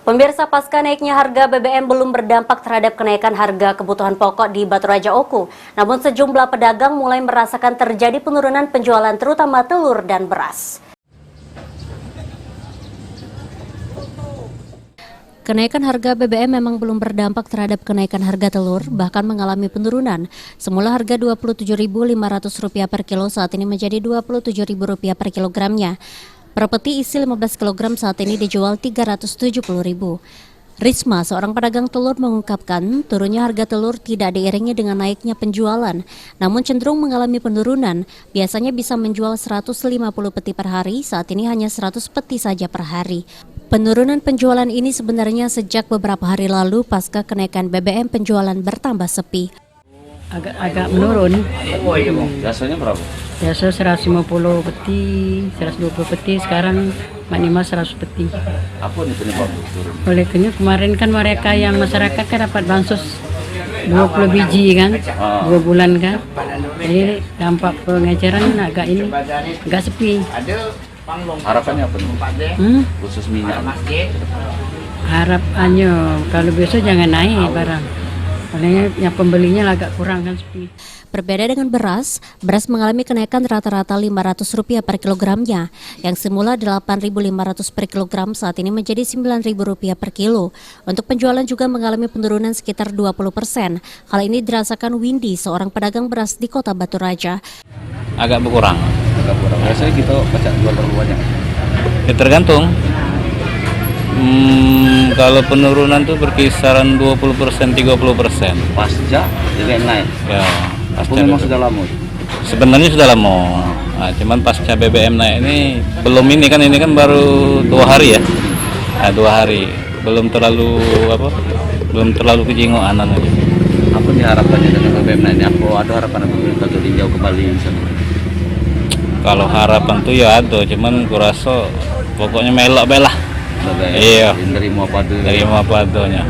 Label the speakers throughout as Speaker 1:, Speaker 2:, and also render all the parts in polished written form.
Speaker 1: Pemirsa, pasca naiknya harga BBM belum berdampak terhadap kenaikan harga kebutuhan pokok di Baturaja Oku. Namun sejumlah pedagang mulai merasakan terjadi penurunan penjualan terutama telur dan beras. Kenaikan harga BBM memang belum berdampak terhadap kenaikan harga telur, bahkan mengalami penurunan. Semula harga Rp27.500 per kilo saat ini menjadi Rp27.000 per kilogramnya. Per peti isi 15 kg saat ini dijual Rp370.000. Risma, seorang pedagang telur, mengungkapkan turunnya harga telur tidak diiringi dengan naiknya penjualan, namun cenderung mengalami penurunan. Biasanya bisa menjual 150 peti per hari, saat ini hanya 100 peti saja per hari. Penurunan penjualan ini sebenarnya sejak beberapa hari lalu pasca kenaikan BBM penjualan bertambah sepi.
Speaker 2: Agak menurun.
Speaker 3: Biasanya berapa?
Speaker 2: Biasa 150 peti, 120 peti, sekarang maksimal 100 peti.
Speaker 3: Apa nih penyebab turun?
Speaker 2: Oleh karena kemarin kan mereka yang masyarakat kan dapat bansos 20 biji kan, 2 bulan kan. Jadi dampak pengecaran agak sepi.
Speaker 3: Harapannya apa nih? Khusus minyak.
Speaker 2: Harapannya kalau besok jangan naik barang. Soalnya yang pembelinya agak kurang kan sepi.
Speaker 1: Berbeda dengan beras mengalami kenaikan rata-rata Rp500 per kilogramnya, yang semula Rp8.500 per kilogram saat ini menjadi Rp9.000 per kilo. Untuk penjualan juga mengalami penurunan sekitar 20%. Hal ini dirasakan Windy, seorang pedagang beras di Kota Baturaja.
Speaker 3: Agak berkurang. Biasanya kita baca jual terlalu banyak.
Speaker 4: Ya tergantung. Kalau penurunan tuh berkisaran 20%, 30%.
Speaker 3: Pasca BBM naik.
Speaker 4: Ya,
Speaker 3: Aku memang sudah lama.
Speaker 4: sebenarnya sudah lama. Nah, cuman pasca BBM naik ini belum, ini kan baru 2 hari ya. Nah, 2 hari. Belum terlalu kejingoan aja.
Speaker 3: Apa nih harapannya dengan BBM naik ini? Apa ada harapan pemerintah untuk tinjau kembali misalnya?
Speaker 4: Kalau harapan tuh ya ada, cuman kurasa pokoknya melok belah. Iya.
Speaker 3: Nerima
Speaker 4: apa adanya.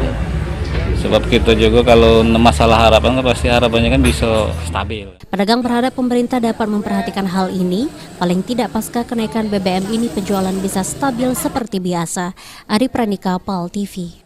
Speaker 4: Sebab kita juga kalau masalah harapan kan pasti harapannya kan bisa stabil.
Speaker 1: Pedagang berharap pemerintah dapat memperhatikan hal ini, paling tidak pasca kenaikan BBM ini penjualan bisa stabil seperti biasa. Ari Pranika, PAL TV.